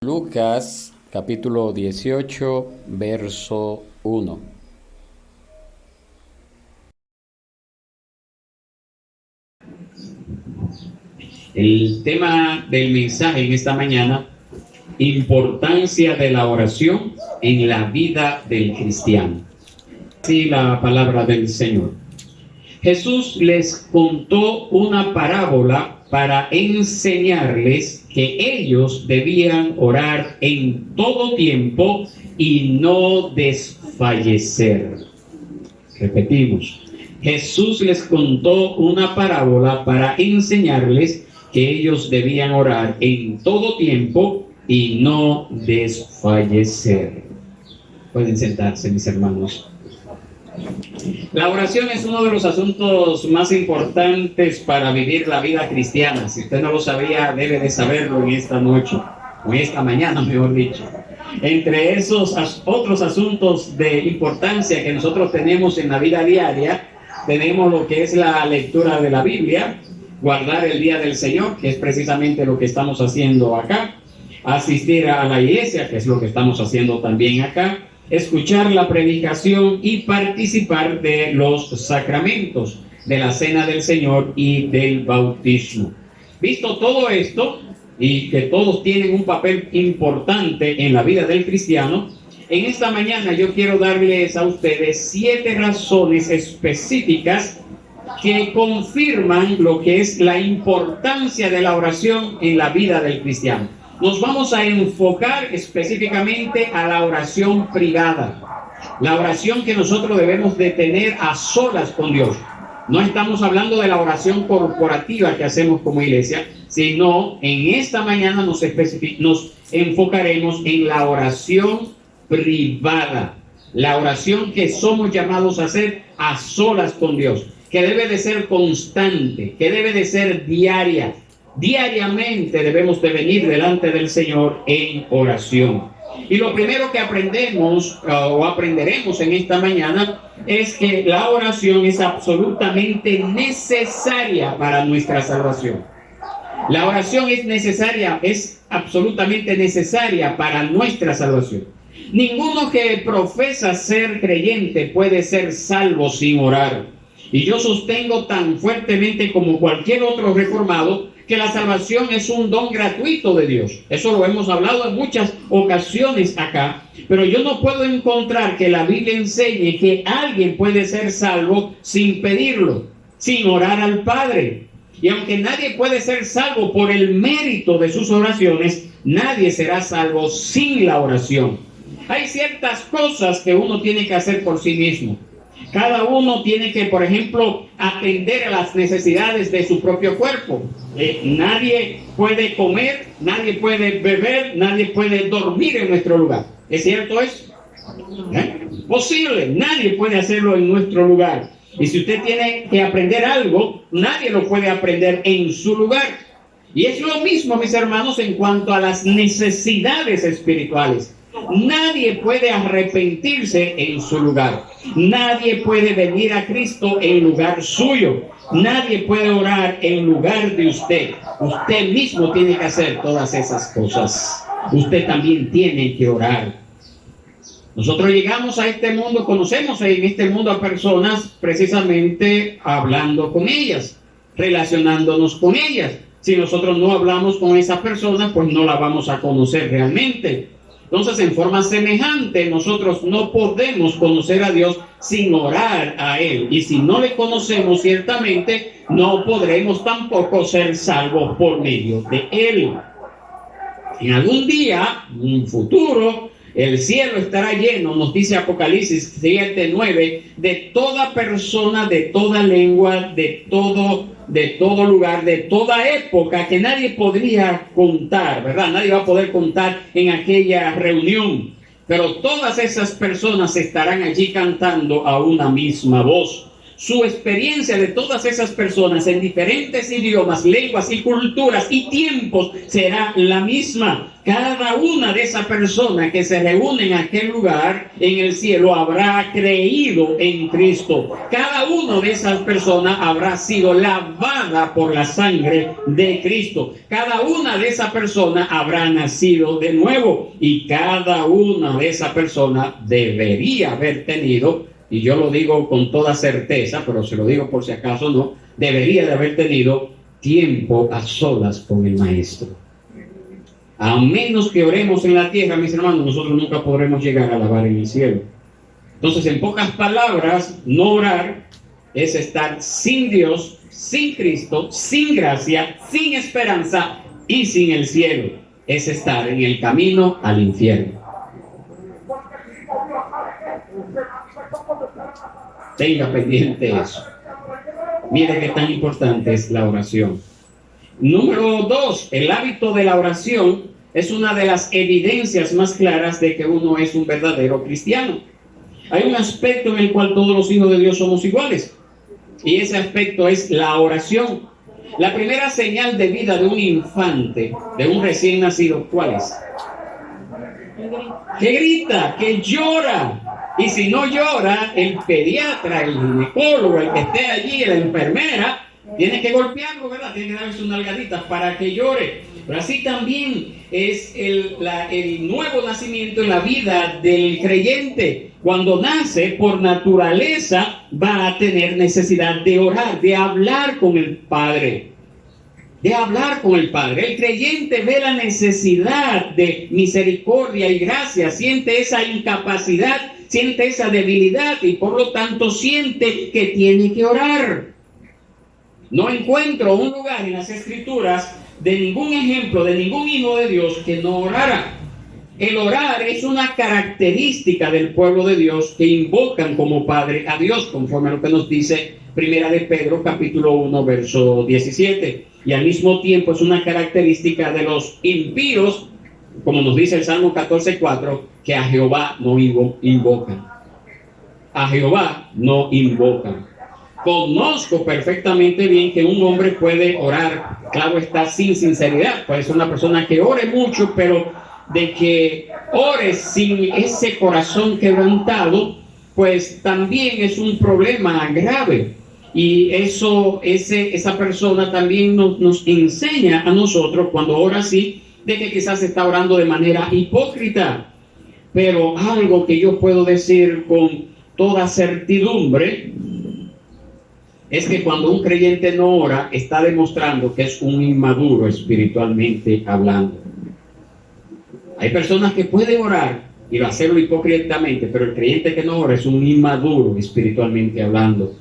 Lucas capítulo 18, verso 1. El tema del mensaje en esta mañana: importancia de la oración en la vida del cristiano. Así la palabra del Señor. Jesús les contó una parábola para enseñarles que ellos debían orar en todo tiempo y no desfallecer. Repetimos. Jesús les contó una parábola para enseñarles que ellos debían orar en todo tiempo y no desfallecer. Pueden sentarse, mis hermanos. La oración es uno de los asuntos más importantes para vivir la vida cristiana. Si usted no lo sabía, debe de saberlo en esta noche, o en esta mañana, mejor dicho. Entre esos otros asuntos de importancia que nosotros tenemos en la vida diaria, tenemos lo que es la lectura de la Biblia, guardar el día del Señor, que es precisamente lo que estamos haciendo acá, asistir a la iglesia, que es lo que estamos haciendo también acá, escuchar la predicación y participar de los sacramentos, de la cena del Señor y del bautismo. Visto todo esto, y que todos tienen un papel importante en la vida del cristiano, en esta mañana yo quiero darles a ustedes 7 razones específicas que confirman lo que es la importancia de la oración en la vida del cristiano. Nos vamos a enfocar específicamente a la oración privada, la oración que nosotros debemos de tener a solas con Dios. No estamos hablando de la oración corporativa que hacemos como iglesia, sino en esta mañana nos enfocaremos en la oración privada, la oración que somos llamados a hacer a solas con Dios, que debe de ser constante, que debe de ser diaria. Diariamente debemos de venir delante del Señor en oración. Y lo primero que aprenderemos en esta mañana es que la oración es absolutamente necesaria para nuestra salvación. La oración es necesaria, es absolutamente necesaria para nuestra salvación. Ninguno que profesa ser creyente puede ser salvo sin orar. Y yo sostengo tan fuertemente como cualquier otro reformado que la salvación es un don gratuito de Dios. Eso lo hemos hablado en muchas ocasiones acá, pero yo no puedo encontrar que la Biblia enseñe que alguien puede ser salvo sin pedirlo, sin orar al Padre. Y aunque nadie puede ser salvo por el mérito de sus oraciones, nadie será salvo sin la oración. Hay ciertas cosas que uno tiene que hacer por sí mismo. Cada uno tiene que, por ejemplo, atender a las necesidades de su propio cuerpo. Nadie puede comer, nadie puede beber, nadie puede dormir en nuestro lugar. ¿Es cierto eso? Posible, nadie puede hacerlo en nuestro lugar. Y si usted tiene que aprender algo, nadie lo puede aprender en su lugar. Y es lo mismo, mis hermanos, en cuanto a las necesidades espirituales. Nadie puede arrepentirse en su lugar. Nadie puede venir a Cristo en lugar suyo. Nadie puede orar en lugar de usted. Usted mismo tiene que hacer todas esas cosas. Usted también tiene que orar. Nosotros llegamos a este mundo, conocemos en este mundo a personas precisamente hablando con ellas, relacionándonos con ellas. Si nosotros no hablamos con esa persona, pues no la vamos a conocer realmente. Entonces, en forma semejante, nosotros no podemos conocer a Dios sin orar a Él. Y si no le conocemos ciertamente, no podremos tampoco ser salvos por medio de Él. En algún día, en un futuro, el cielo estará lleno, nos dice Apocalipsis 7:9, de toda persona, de toda lengua, de todo lugar, de toda época, que nadie podría contar, ¿verdad? Nadie va a poder contar en aquella reunión. Pero todas esas personas estarán allí cantando a una misma voz. su experiencia de todas esas personas en diferentes idiomas, lenguas y culturas y tiempos será la misma. Cada una de esas personas que se reúnen en aquel lugar en el cielo habrá creído en Cristo. Cada una de esas personas habrá sido lavada por la sangre de Cristo. Cada una de esas personas habrá nacido de nuevo, y cada una de esas personas debería haber tenido, y yo lo digo con toda certeza, pero se lo digo por si acaso no, debería de haber tenido tiempo a solas con el Maestro. A menos que oremos en la tierra, mis hermanos, nosotros nunca podremos llegar a alabar en el cielo. Entonces, en pocas palabras, no orar es estar sin Dios, sin Cristo, sin gracia, sin esperanza y sin el cielo. Es estar en el camino al infierno. Tenga pendiente eso. Mire qué tan importante es la oración. Número 2, el hábito de la oración es una de las evidencias más claras de que uno es un verdadero cristiano. Hay un aspecto en el cual todos los hijos de Dios somos iguales, y ese aspecto es la oración. La primera señal de vida de un infante, de un recién nacido, ¿cuál es? Que grita, que llora. Y si no llora, el pediatra, el ginecólogo, el que esté allí, la enfermera, tiene que golpearlo, ¿verdad? Tiene que darle sus nalgaditas para que llore. Pero así también es el nuevo nacimiento en la vida del creyente. Cuando nace, por naturaleza, va a tener necesidad de orar, de hablar con el Padre. De hablar con el Padre. El creyente ve la necesidad de misericordia y gracia, siente esa incapacidad, siente esa debilidad y por lo tanto siente que tiene que orar. No encuentro un lugar en las Escrituras de ningún ejemplo, de ningún hijo de Dios que no orara. El orar es una característica del pueblo de Dios que invocan como Padre a Dios, conforme a lo que nos dice Primera de Pedro, capítulo 1, verso 17. Y al mismo tiempo es una característica de los impíos, como nos dice el Salmo 14:4, que a Jehová no invocan. A Jehová no invocan. Conozco perfectamente bien que un hombre puede orar, claro está, sin sinceridad. Puede ser una persona que ore mucho, pero de que ore sin ese corazón quebrantado, pues también es un problema grave. Y esa persona también nos enseña a nosotros, cuando ora así, de que quizás está orando de manera hipócrita. Pero algo que yo puedo decir con toda certidumbre es que cuando un creyente no ora, está demostrando que es un inmaduro espiritualmente hablando. Hay personas que pueden orar y hacerlo hipócritamente, pero el creyente que no ora es un inmaduro espiritualmente hablando.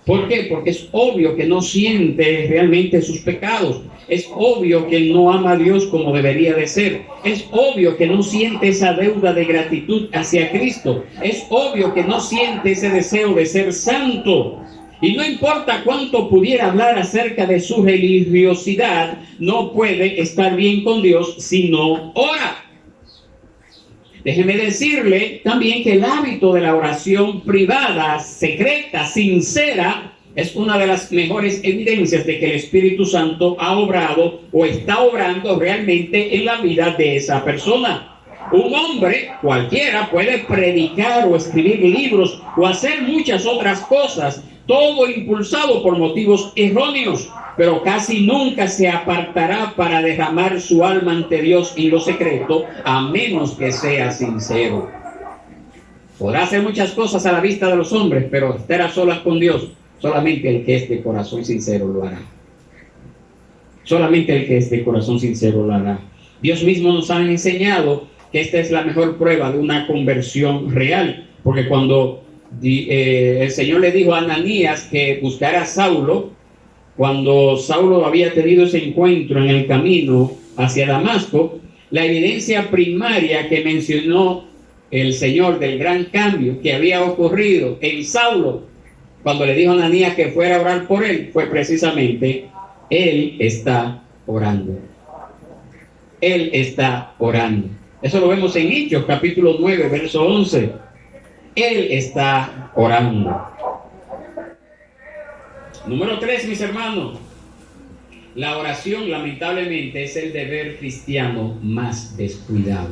¿Por qué? Porque es obvio que no siente realmente sus pecados. Es obvio que no ama a Dios como debería de ser. Es obvio que no siente esa deuda de gratitud hacia Cristo. Es obvio que no siente ese deseo de ser santo. Y no importa cuánto pudiera hablar acerca de su religiosidad, no puede estar bien con Dios si no ora. Déjeme decirle también que el hábito de la oración privada, secreta, sincera, es una de las mejores evidencias de que el Espíritu Santo ha obrado o está obrando realmente en la vida de esa persona. Un hombre cualquiera puede predicar o escribir libros o hacer muchas otras cosas, todo impulsado por motivos erróneos, pero casi nunca se apartará para derramar su alma ante Dios en lo secreto, a menos que sea sincero. Podrá hacer muchas cosas a la vista de los hombres, pero estar a solas con Dios, solamente el que es de corazón sincero lo hará. Solamente el que es de corazón sincero lo hará. Dios mismo nos ha enseñado que esta es la mejor prueba de una conversión real, porque cuando el Señor le dijo a Ananías que buscara a Saulo, cuando Saulo había tenido ese encuentro en el camino hacia Damasco, la evidencia primaria que mencionó el Señor del gran cambio que había ocurrido en Saulo, cuando le dijo a Ananías que fuera a orar por él, fue precisamente: él está orando. Él está orando. Eso lo vemos en Hechos, capítulo 9, verso 11. Él está orando. Número 3, mis hermanos. La oración, lamentablemente, es el deber cristiano más descuidado.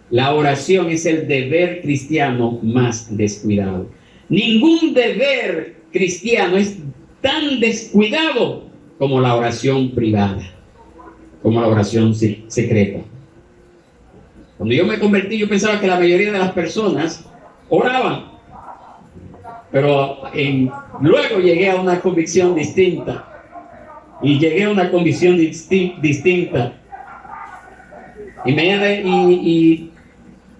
La oración es el deber cristiano más descuidado. Ningún deber cristiano es tan descuidado como la oración privada, como la oración secreta. Cuando yo me convertí, yo pensaba que la mayoría de las personas oraban, pero luego llegué a una convicción distinta. Y llegué a una condición distinta. Y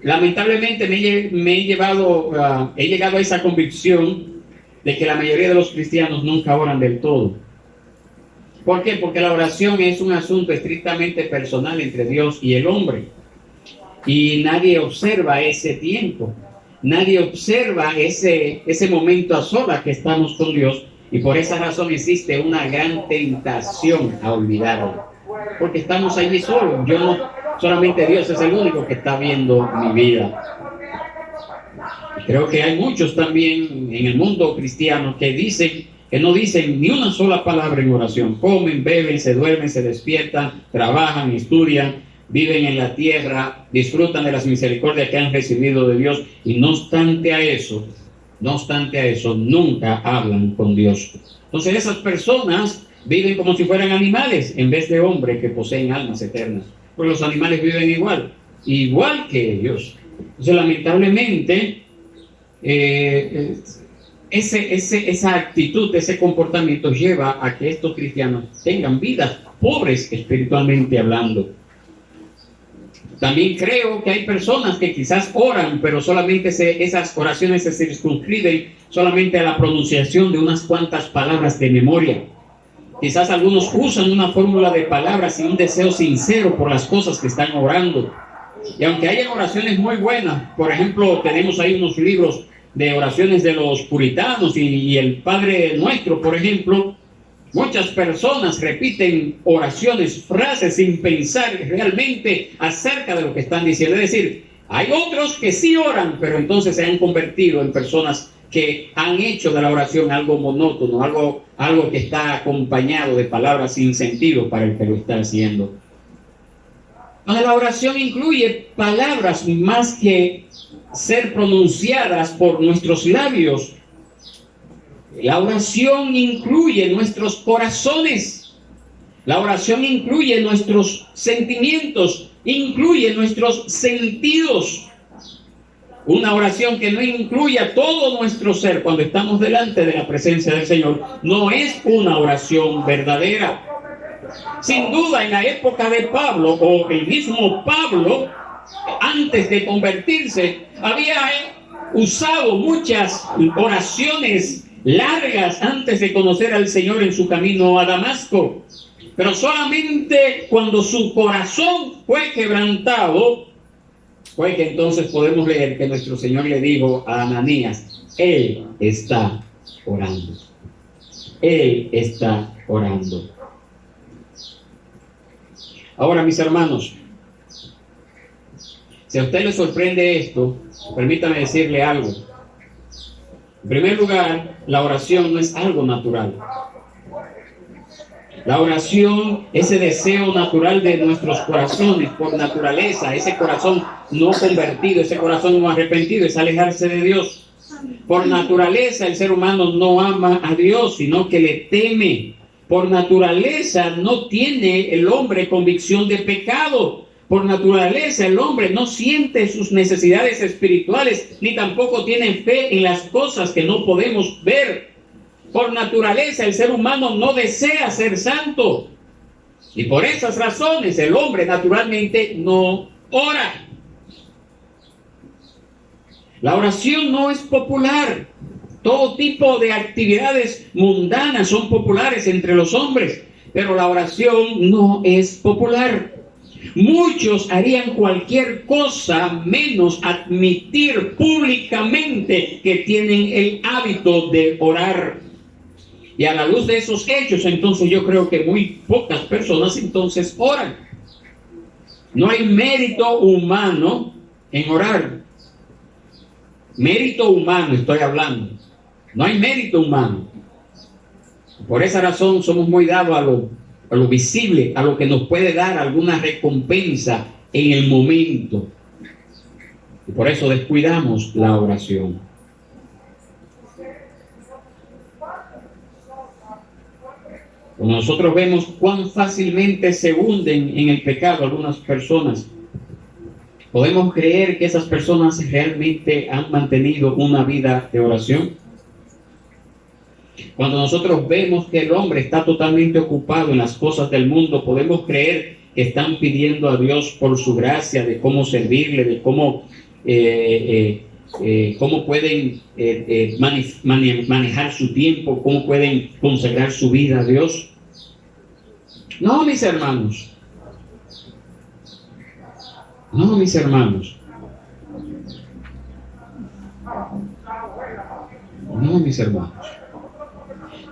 lamentablemente he llegado a esa convicción de que la mayoría de los cristianos nunca oran del todo. ¿Por qué? Porque la oración es un asunto estrictamente personal entre Dios y el hombre. Y nadie observa ese tiempo. Nadie observa ese momento a solas que estamos con Dios. Y por esa razón existe una gran tentación a olvidarlo. Porque estamos allí solos. Solamente Dios es el único que está viendo mi vida. Creo que hay muchos también en el mundo cristiano que no dicen ni una sola palabra en oración. Comen, beben, se duermen, se despiertan, trabajan, estudian, viven en la tierra, disfrutan de las misericordias que han recibido de Dios. Y no obstante a eso, nunca hablan con Dios. Entonces esas personas viven como si fueran animales en vez de hombres que poseen almas eternas. Pues los animales viven igual que ellos. Entonces lamentablemente esa actitud, ese comportamiento lleva a que estos cristianos tengan vidas pobres espiritualmente hablando. También creo que hay personas que quizás oran, pero solamente esas oraciones se circunscriben solamente a la pronunciación de unas cuantas palabras de memoria. Quizás algunos usan una fórmula de palabras y un deseo sincero por las cosas que están orando. Y aunque hayan oraciones muy buenas, por ejemplo, tenemos ahí unos libros de oraciones de los puritanos y el Padre Nuestro, por ejemplo, muchas personas repiten oraciones, frases sin pensar realmente acerca de lo que están diciendo. Es decir, hay otros que sí oran, pero entonces se han convertido en personas que han hecho de la oración algo monótono, algo que está acompañado de palabras sin sentido para el que lo está haciendo. La oración incluye palabras más que ser pronunciadas por nuestros labios. La oración incluye nuestros corazones. La oración incluye nuestros sentimientos, incluye nuestros sentidos. Una oración que no incluya todo nuestro ser cuando estamos delante de la presencia del Señor no es una oración verdadera. Sin duda, en la época de Pablo, o el mismo Pablo, antes de convertirse, había usado muchas oraciones largas antes de conocer al Señor en su camino a Damasco. Pero solamente cuando su corazón fue quebrantado, fue que entonces podemos leer que nuestro Señor le dijo a Ananías: Él está orando. Él está orando. Ahora, mis hermanos, si a usted le sorprende esto, permítame decirle algo. En primer lugar, la oración no es algo natural. La oración, ese deseo natural de nuestros corazones, por naturaleza, ese corazón no convertido, ese corazón no arrepentido, es alejarse de Dios. Por naturaleza, el ser humano no ama a Dios, sino que le teme. Por naturaleza, no tiene el hombre convicción de pecado. Por naturaleza, el hombre no siente sus necesidades espirituales, ni tampoco tiene fe en las cosas que no podemos ver. Por naturaleza, el ser humano no desea ser santo. Y por esas razones, el hombre naturalmente no ora. La oración no es popular. Todo tipo de actividades mundanas son populares entre los hombres, pero la oración no es popular. Muchos harían cualquier cosa menos admitir públicamente que tienen el hábito de orar. Y a la luz de esos hechos, entonces yo creo que muy pocas personas entonces oran. No hay mérito humano en orar. Mérito humano estoy hablando. No hay mérito humano. Por esa razón somos muy dados a lo visible, a lo que nos puede dar alguna recompensa en el momento. Y por eso descuidamos la oración. Cuando nosotros vemos cuán fácilmente se hunden en el pecado algunas personas, ¿podemos creer que esas personas realmente han mantenido una vida de oración? Cuando nosotros vemos que el hombre está totalmente ocupado en las cosas del mundo, ¿podemos creer que están pidiendo a Dios por su gracia, de cómo servirle, de cómo pueden manejar su tiempo, cómo pueden consagrar su vida a Dios? No, mis hermanos. No, mis hermanos. No, mis hermanos.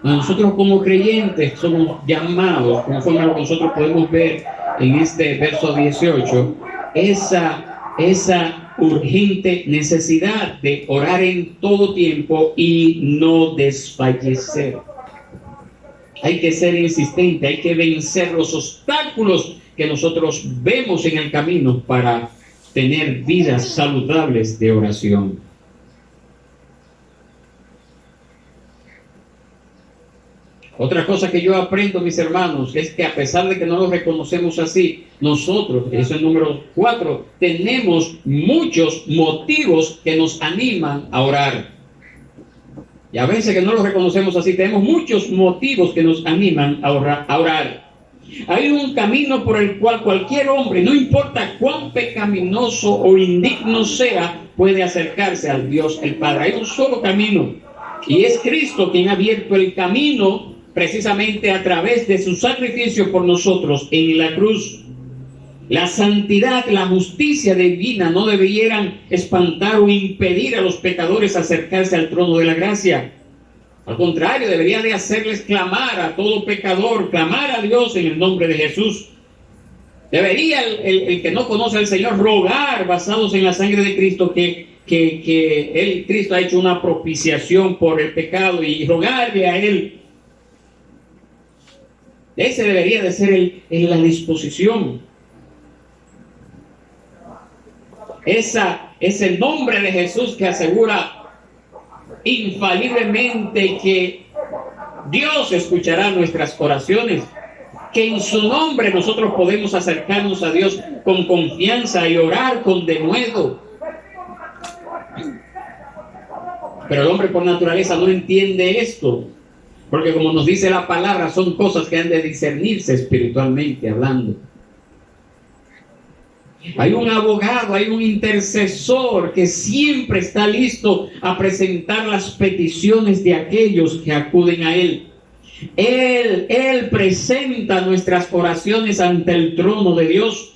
Nosotros como creyentes somos llamados, conforme a lo que nosotros podemos ver en este verso 18, esa urgente necesidad de orar en todo tiempo y no desfallecer. Hay que ser insistente, hay que vencer los obstáculos que nosotros vemos en el camino para tener vidas saludables de oración. Otra cosa que yo aprendo, mis hermanos, es que a pesar de que no lo reconocemos así, nosotros, eso es el número 4, tenemos muchos motivos que nos animan a orar. Y a veces que no lo reconocemos así, tenemos muchos motivos que nos animan a orar. Hay un camino por el cual cualquier hombre, no importa cuán pecaminoso o indigno sea, puede acercarse al Dios el Padre. Hay un solo camino, y es Cristo quien ha abierto el camino precisamente a través de su sacrificio por nosotros en la cruz. La santidad, la justicia divina no debieran espantar o impedir a los pecadores acercarse al trono de la gracia. Al contrario, debería de hacerles clamar a todo pecador, clamar a Dios en el nombre de Jesús. Debería el que no conoce al Señor rogar, basados en la sangre de Cristo, que Cristo ha hecho una propiciación por el pecado, y rogarle a Él. Ese debería de ser la disposición. Es el nombre de Jesús que asegura infaliblemente que Dios escuchará nuestras oraciones, que en su nombre nosotros podemos acercarnos a Dios con confianza y orar con denuedo. Pero el hombre por naturaleza no entiende esto, porque como nos dice la palabra, son cosas que han de discernirse espiritualmente hablando. Hay un abogado, hay un intercesor que siempre está listo a presentar las peticiones de aquellos que acuden a Él. Él presenta nuestras oraciones ante el trono de Dios.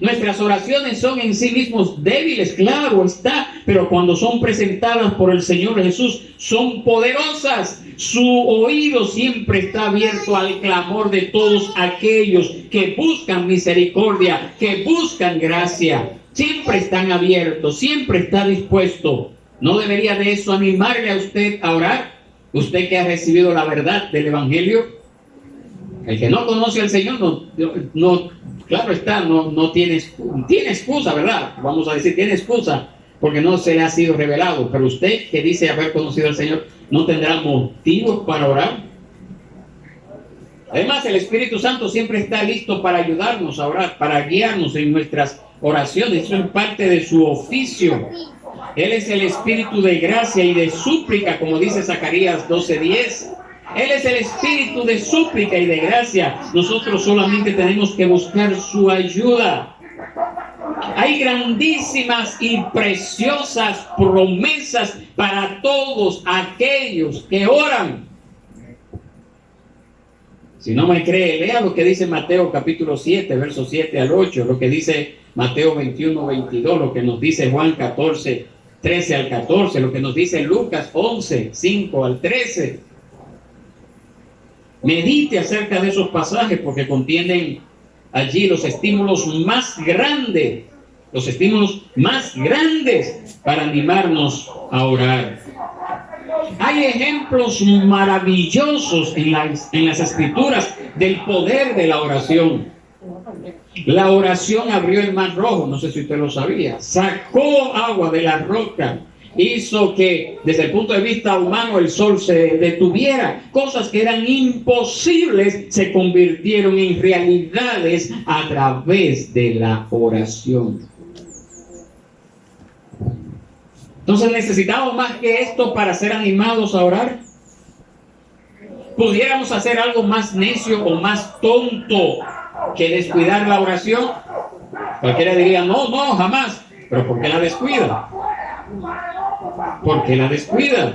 Nuestras oraciones son en sí mismos débiles, claro está, pero cuando son presentadas por el Señor Jesús, son poderosas. Su oído siempre está abierto al clamor de todos aquellos que buscan misericordia, que buscan gracia. Siempre están abiertos, siempre está dispuesto. ¿No debería de eso animarle a usted a orar? Usted que ha recibido la verdad del Evangelio. El que no conoce al Señor claro está, no tiene excusa, ¿verdad? Vamos a decir, tiene excusa, porque no se le ha sido revelado. Pero usted que dice haber conocido al Señor, ¿no tendrá motivos para orar? Además, el Espíritu Santo siempre está listo para ayudarnos a orar, para guiarnos en nuestras oraciones. Eso es parte de su oficio. Él es el Espíritu de gracia y de súplica, como dice Zacarías 12:10. Él es el espíritu de súplica y de gracia. Nosotros solamente tenemos que buscar su ayuda. Hay grandísimas y preciosas promesas para todos aquellos que oran. Si no me cree, lea lo que dice Mateo capítulo 7, versos 7 al 8, lo que dice Mateo 21, 22, lo que nos dice Juan 14, 13 al 14, lo que nos dice Lucas 11, 5 al 13. Medite acerca de esos pasajes, porque contienen allí los estímulos más grandes para animarnos a orar. Hay ejemplos maravillosos en las Escrituras del poder de la oración. La oración abrió el Mar Rojo, no sé si usted lo sabía, sacó agua de la roca, hizo que desde el punto de vista humano el sol se detuviera. Cosas que eran imposibles se convirtieron en realidades a través de la oración. Entonces, ¿necesitamos más que esto para ser animados a orar? ¿Pudiéramos hacer algo más necio o más tonto que descuidar la oración? Cualquiera diría, no, jamás. ¿Pero por qué la descuida? ¿Por qué la descuida?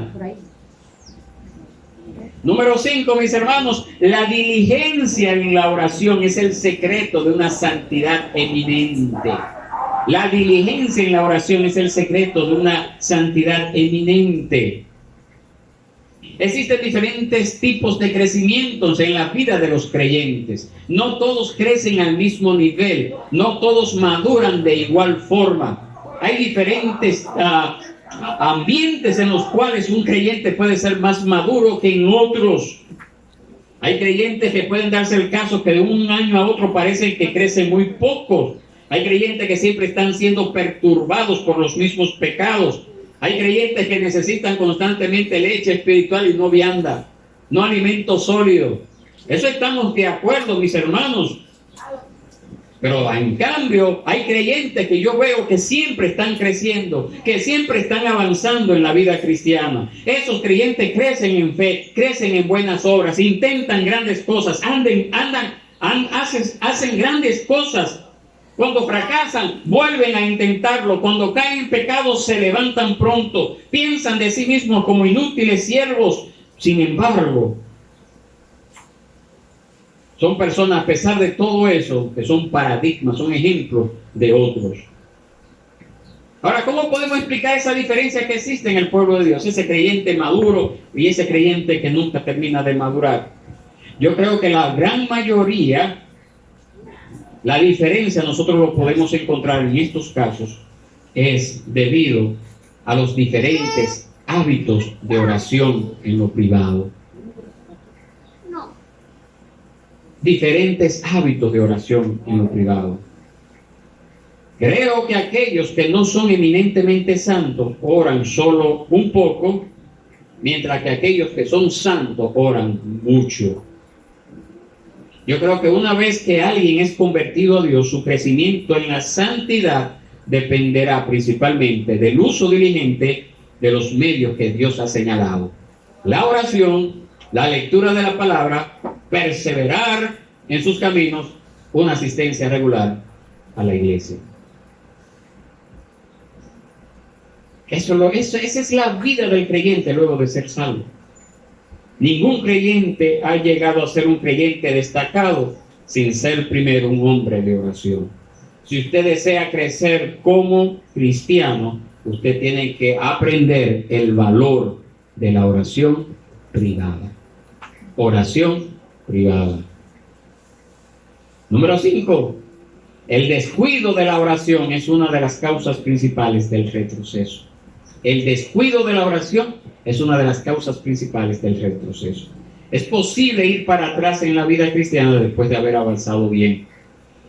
Número 5, mis hermanos, la diligencia en la oración es el secreto de una santidad eminente. La diligencia en la oración es el secreto de una santidad eminente. Existen diferentes tipos de crecimientos en la vida de los creyentes. No todos crecen al mismo nivel, no todos maduran de igual forma. Hay diferentes ambientes en los cuales un creyente puede ser más maduro que en otros. Hay creyentes que pueden darse el caso que de un año a otro parece que crecen muy pocos. Hay creyentes que siempre están siendo perturbados por los mismos pecados. Hay creyentes que necesitan constantemente leche espiritual y no vianda, no alimento sólido. Eso estamos de acuerdo, mis hermanos. Pero en cambio, hay creyentes que yo veo que siempre están creciendo, que siempre están avanzando en la vida cristiana. Esos creyentes crecen en fe, crecen en buenas obras, intentan grandes cosas, hacen grandes cosas. Cuando fracasan, vuelven a intentarlo. Cuando caen en pecado, se levantan pronto. Piensan de sí mismos como inútiles siervos. Sin embargo, son personas, a pesar de todo eso, que son paradigmas, son ejemplos de otros. Ahora, ¿cómo podemos explicar esa diferencia que existe en el pueblo de Dios? Ese creyente maduro y ese creyente que nunca termina de madurar. Yo creo que la gran mayoría... La diferencia nosotros lo podemos encontrar en estos casos es debido a los diferentes hábitos de oración en lo privado. Diferentes hábitos de oración en lo privado. Creo que aquellos que no son eminentemente santos oran solo un poco, mientras que aquellos que son santos oran mucho. Yo creo que una vez que alguien es convertido a Dios, su crecimiento en la santidad dependerá principalmente del uso diligente de los medios que Dios ha señalado. La oración, la lectura de la palabra, perseverar en sus caminos, una asistencia regular a la iglesia. Esa es la vida del creyente luego de ser salvo. Ningún creyente ha llegado a ser un creyente destacado sin ser primero un hombre de oración. Si usted desea crecer como cristiano, usted tiene que aprender el valor de la oración privada. Oración privada. Número 5. El descuido de la oración es una de las causas principales del retroceso. El descuido de la oración es una de las causas principales del retroceso. Es posible ir para atrás en la vida cristiana después de haber avanzado bien.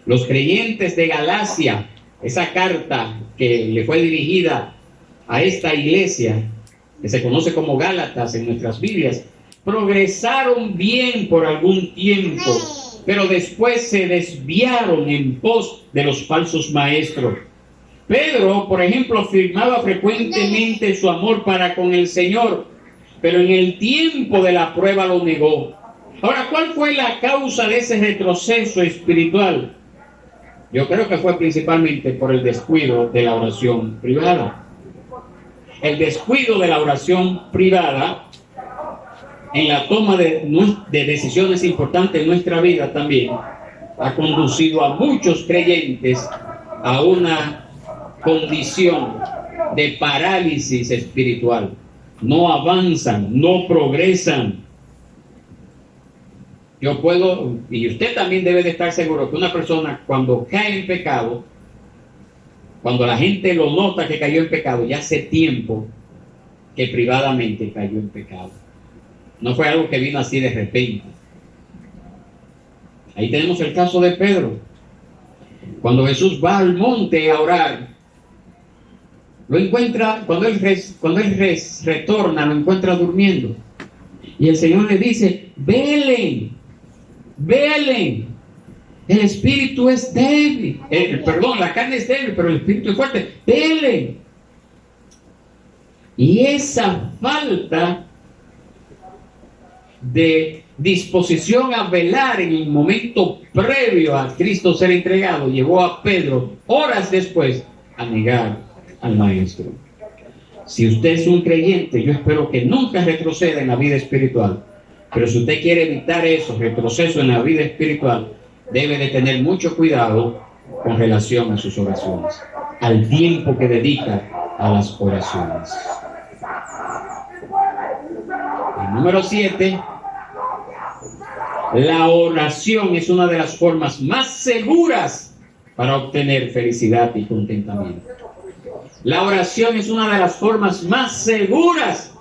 Los creyentes de Galacia, esa carta que le fue dirigida a esta iglesia, que se conoce como Gálatas en nuestras Biblias, progresaron bien por algún tiempo, pero después se desviaron en pos de los falsos maestros. Pedro, por ejemplo, afirmaba frecuentemente su amor para con el Señor, pero en el tiempo de la prueba lo negó. Ahora, ¿cuál fue la causa de ese retroceso espiritual? Yo creo que fue principalmente por el descuido de la oración privada. El descuido de la oración privada en la toma de decisiones importantes en nuestra vida también ha conducido a muchos creyentes a una condición de parálisis espiritual. No avanzan, no progresan. Yo puedo, y usted también debe de estar seguro que una persona cuando cae en pecado, cuando la gente lo nota que cayó en pecado ya hace tiempo, que privadamente cayó en pecado. No fue algo que vino así de repente. Ahí tenemos el caso de Pedro. Cuando Jesús va al monte a orar, lo encuentra, cuando él retorna, lo encuentra durmiendo. Y el Señor le dice, velen, el espíritu es débil, la carne es débil, pero el espíritu es fuerte, velen. Y esa falta de disposición a velar en el momento previo a Cristo ser entregado llevó a Pedro, horas después, a negar al Maestro. Si usted es un creyente, yo espero que nunca retroceda en la vida espiritual. Pero si usted quiere evitar eso, retroceso en la vida espiritual, debe de tener mucho cuidado con relación a sus oraciones, al tiempo que dedica a las oraciones. El número 7, la oración es una de las formas más seguras para obtener felicidad y contentamiento. La oración es una de las formas más seguras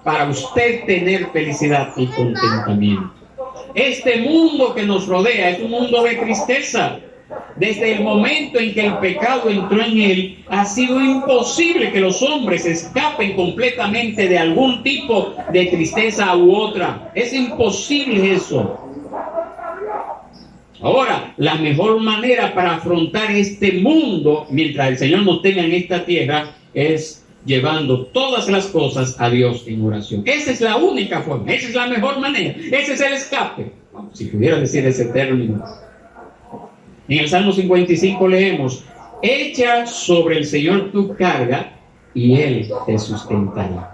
para usted tener felicidad y contentamiento. Este mundo que nos rodea es un mundo de tristeza. Desde el momento en que el pecado entró en él, ha sido imposible que los hombres escapen completamente de algún tipo de tristeza u otra. Es imposible eso. Ahora, la mejor manera para afrontar este mundo, mientras el Señor nos tenga en esta tierra, es llevando todas las cosas a Dios en oración. Esa es la única forma, esa es la mejor manera, ese es el escape. Vamos, si pudiera decir ese término. En el Salmo 55 leemos, echa sobre el Señor tu carga y Él te sustentará.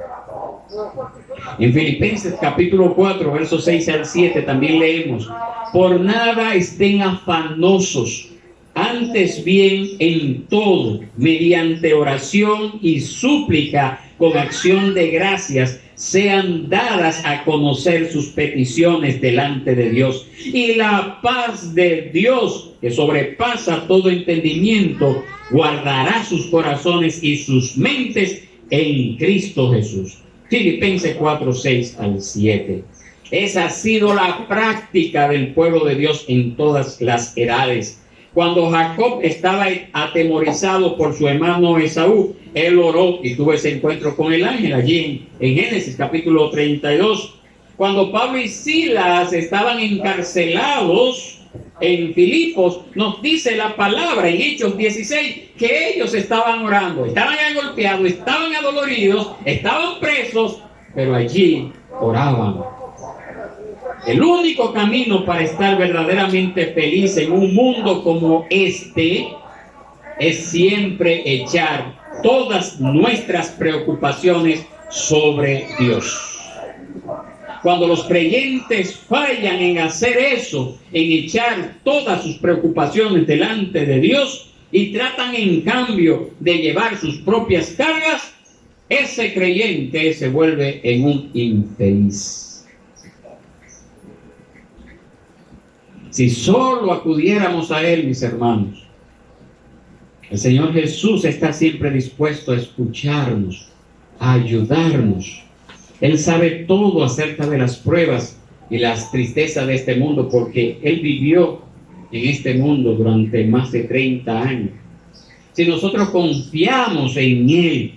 En Filipenses capítulo 4, versos 6 al 7 también leemos, por nada estén afanosos, antes bien en todo, mediante oración y súplica con acción de gracias, sean dadas a conocer sus peticiones delante de Dios. Y la paz de Dios, que sobrepasa todo entendimiento, guardará sus corazones y sus mentes en Cristo Jesús. Filipenses 4, 6 al 7. Esa ha sido la práctica del pueblo de Dios en todas las edades. Cuando Jacob estaba atemorizado por su hermano Esaú, él oró y tuvo ese encuentro con el ángel allí en Génesis capítulo 32. Cuando Pablo y Silas estaban encarcelados en Filipos, nos dice la palabra en Hechos 16 que ellos estaban orando, estaban golpeados, estaban adoloridos, estaban presos, pero allí oraban. El único camino para estar verdaderamente feliz en un mundo como este es siempre echar todas nuestras preocupaciones sobre Dios. Cuando los creyentes fallan en hacer eso, en echar todas sus preocupaciones delante de Dios y tratan en cambio de llevar sus propias cargas, ese creyente se vuelve en un infeliz. Si solo acudiéramos a Él, mis hermanos, el Señor Jesús está siempre dispuesto a escucharnos, a ayudarnos. Él sabe todo acerca de las pruebas y las tristezas de este mundo, porque Él vivió en este mundo durante más de 30 años. Si nosotros confiamos en Él,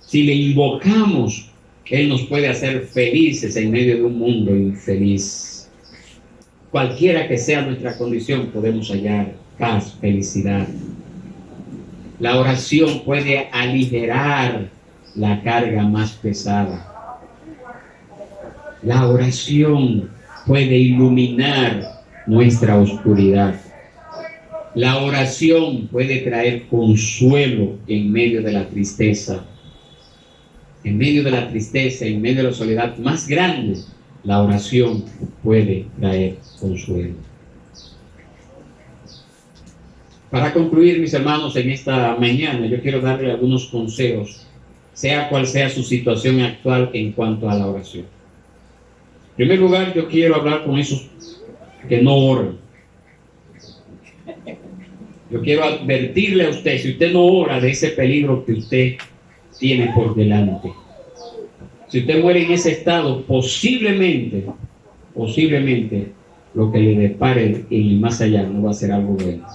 si le invocamos, Él nos puede hacer felices en medio de un mundo infeliz. Cualquiera que sea nuestra condición, podemos hallar paz, felicidad. La oración puede aligerar la carga más pesada. La oración puede iluminar nuestra oscuridad. La oración puede traer consuelo en medio de la tristeza. En medio de la tristeza, en medio de la soledad más grande, la oración puede traer consuelo. Para concluir, mis hermanos, en esta mañana, yo quiero darle algunos consejos, sea cual sea su situación actual en cuanto a la oración. En primer lugar, yo quiero hablar con esos que no oran. Yo quiero advertirle a usted, si usted no ora, de ese peligro que usted tiene por delante. Si usted muere en ese estado, posiblemente, lo que le depare en el más allá no va a ser algo bueno.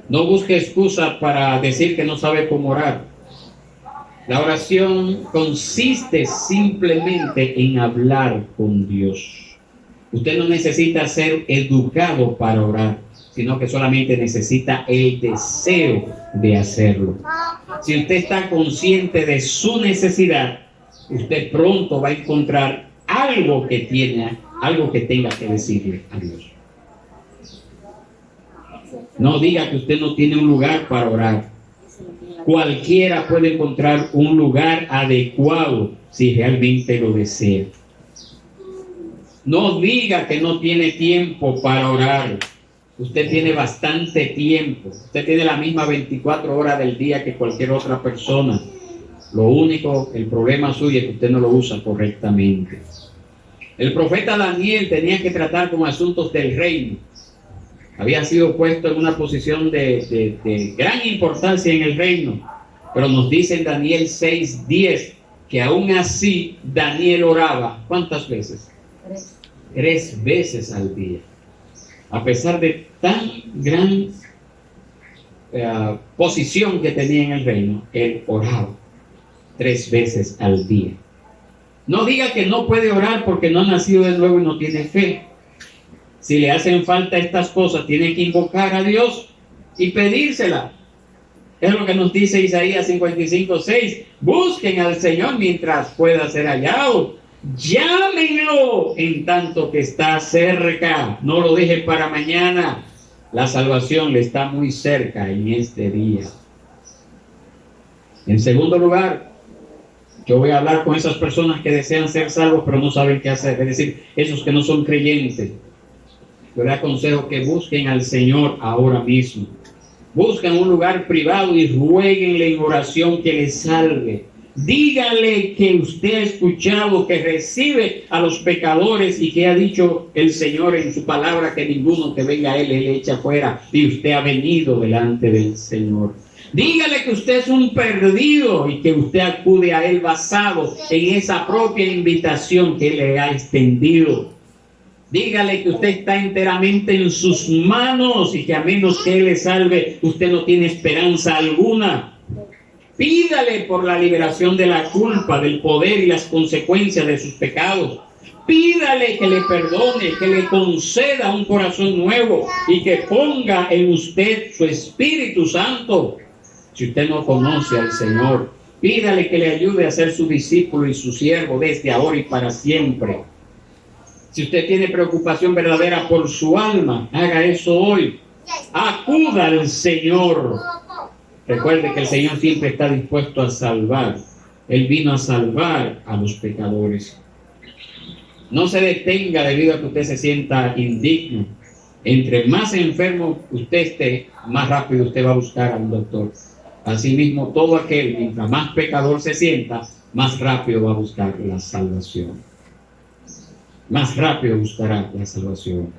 No busque excusa para decir que no sabe cómo orar. La oración consiste simplemente en hablar con Dios. Usted no necesita ser educado para orar, sino que solamente necesita el deseo de hacerlo. Si usted está consciente de su necesidad, usted pronto va a encontrar algo que tenga que decirle a Dios. No diga que usted no tiene un lugar para orar. Cualquiera puede encontrar un lugar adecuado si realmente lo desea. No diga que no tiene tiempo para orar. Usted tiene bastante tiempo. Usted tiene la misma 24 horas del día que cualquier otra persona. Lo único, el problema suyo es que usted no lo usa correctamente. El profeta Daniel tenía que tratar con asuntos del reino. Había sido puesto en una posición de gran importancia en el reino. Pero nos dice en Daniel 6:10 que aún así Daniel oraba. ¿Cuántas veces? 3 veces al día. A pesar de tan gran posición que tenía en el reino, él oraba 3 veces al día. No diga que no puede orar porque no ha nacido de nuevo y no tiene fe. Si le hacen falta estas cosas, tiene que invocar a Dios y pedírsela. Es lo que nos dice Isaías 55:6. Busquen al Señor mientras pueda ser hallado. Llámenlo en tanto que está cerca. No lo deje para mañana. La salvación le está muy cerca en este día. En segundo lugar, yo voy a hablar con esas personas que desean ser salvos pero no saben qué hacer. Es decir, esos que no son creyentes. Yo les aconsejo que busquen al Señor ahora mismo. Busquen un lugar privado y ruéguenle en oración que les salve. Díganle que usted ha escuchado que recibe a los pecadores y que ha dicho el Señor en su palabra que ninguno que venga a Él le echa fuera, y usted ha venido delante del Señor. Dígale que usted es un perdido y que usted acude a Él basado en esa propia invitación que Él le ha extendido. Dígale que usted está enteramente en sus manos y que a menos que Él le salve, usted no tiene esperanza alguna. Pídale por la liberación de la culpa, del poder y las consecuencias de sus pecados. Pídale que le perdone, que le conceda un corazón nuevo y que ponga en usted su Espíritu Santo. Si usted no conoce al Señor, pídale que le ayude a ser su discípulo y su siervo desde ahora y para siempre. Si usted tiene preocupación verdadera por su alma, haga eso hoy. Acuda al Señor. Recuerde que el Señor siempre está dispuesto a salvar. Él vino a salvar a los pecadores. No se detenga debido a que usted se sienta indigno. Entre más enfermo usted esté, más rápido usted va a buscar a un doctor. Asimismo, todo aquel, mientras más pecador se sienta, más rápido va a buscar la salvación. Más rápido buscará la salvación.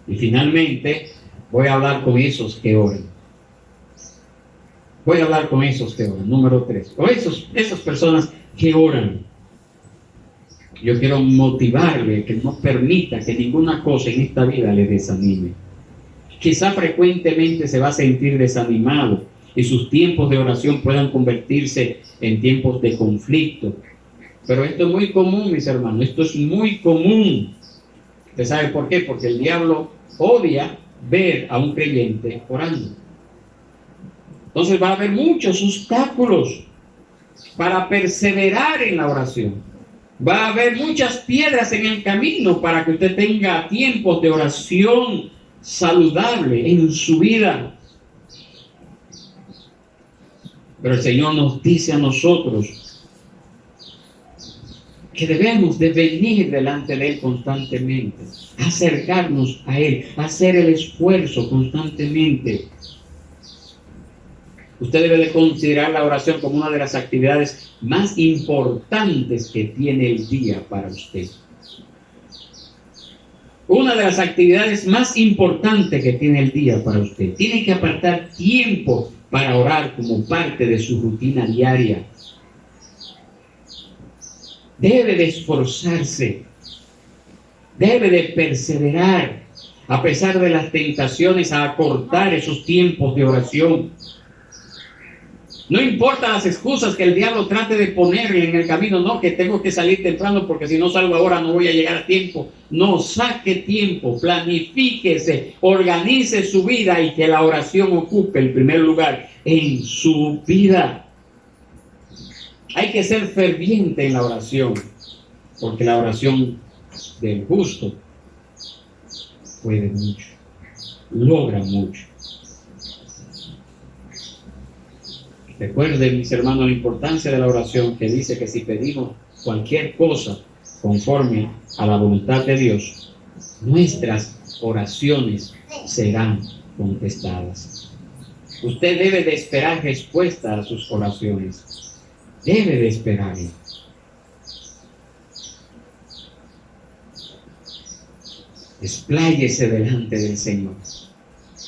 Y finalmente, voy a hablar con esos que oran. Número 3. O esas personas que oran. Yo quiero motivarle que no permita que ninguna cosa en esta vida le desanime. Quizá frecuentemente se va a sentir desanimado y sus tiempos de oración puedan convertirse en tiempos de conflicto. Pero esto es muy común, mis hermanos, esto es muy común. ¿Usted sabe por qué? Porque el diablo odia ver a un creyente orando. Entonces va a haber muchos obstáculos para perseverar en la oración. Va a haber muchas piedras en el camino para que usted tenga tiempos de oración saludable en su vida. Pero el Señor nos dice a nosotros que debemos de venir delante de Él constantemente, acercarnos a Él, hacer el esfuerzo constantemente. Usted debe de considerar la oración como una de las actividades más importantes que tiene el día para usted. Una de las actividades más importantes que tiene el día para usted. Tiene que apartar tiempo para orar como parte de su rutina diaria. debe de esforzarse, debe de perseverar a pesar de las tentaciones a acortar esos tiempos de oración. No importa las excusas que el diablo trate de ponerle en el camino, no, que tengo que salir temprano porque si no salgo ahora no voy a llegar a tiempo. No, saque tiempo, planifíquese, organice su vida y que la oración ocupe el primer lugar en su vida. Hay que ser ferviente en la oración, porque la oración del justo puede mucho, logra mucho. Recuerden, mis hermanos, la importancia de la oración, que dice que si pedimos cualquier cosa conforme a la voluntad de Dios, nuestras oraciones serán contestadas. Usted debe de esperar respuesta a sus oraciones. Debe de esperarlo. Expláyese delante del Señor.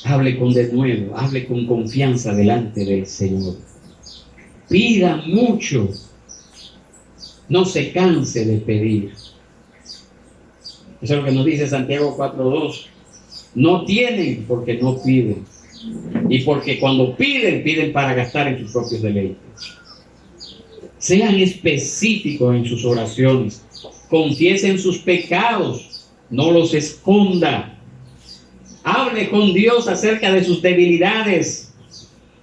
Hable con denuedo, hable con confianza delante del Señor. Pida mucho. No se canse de pedir. Eso es lo que nos dice Santiago 4:2. No tienen porque no piden. Y porque cuando piden, piden para gastar en sus propios deleites. Sean específicos en sus oraciones. Confiesen sus pecados. No los esconda. Hable con Dios acerca de sus debilidades,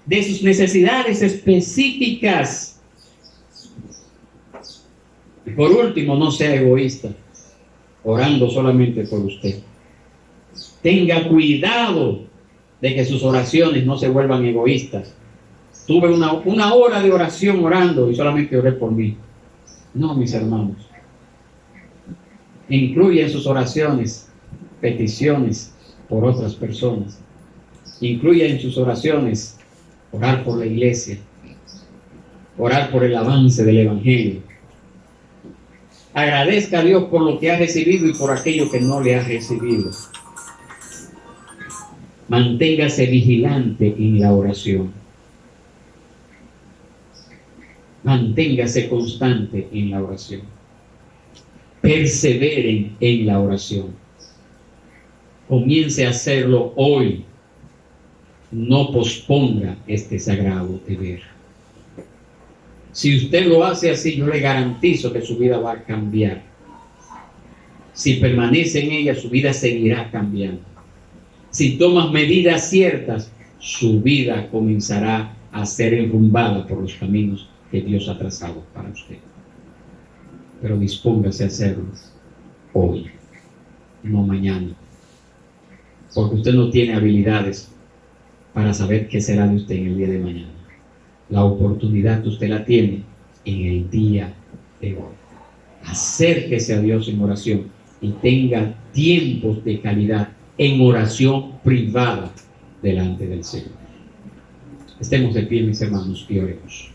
de sus necesidades específicas. Y por último, no sea egoísta, orando solamente por usted. Tenga cuidado de que sus oraciones no se vuelvan egoístas. Tuve una hora de oración orando y solamente oré por mí. No, mis hermanos. Incluya en sus oraciones peticiones por otras personas. Incluya en sus oraciones orar por la iglesia, orar por el avance del Evangelio. Agradezca a Dios por lo que ha recibido y por aquello que no le ha recibido. Manténgase vigilante en la oración. Manténgase constante en la oración. Perseveren en la oración. Comience a hacerlo hoy. No posponga este sagrado deber. Si usted lo hace así, yo le garantizo que su vida va a cambiar. Si permanece en ella, su vida seguirá cambiando. Si tomas medidas ciertas, su vida comenzará a ser enrumbada por los caminos que Dios ha trazado para usted. Pero dispóngase a hacerlo hoy, no mañana. Porque usted no tiene habilidades para saber qué será de usted en el día de mañana. La oportunidad usted la tiene en el día de hoy. Acérquese a Dios en oración y tenga tiempos de calidad en oración privada delante del Señor. Estemos de pie, mis hermanos, y oremos.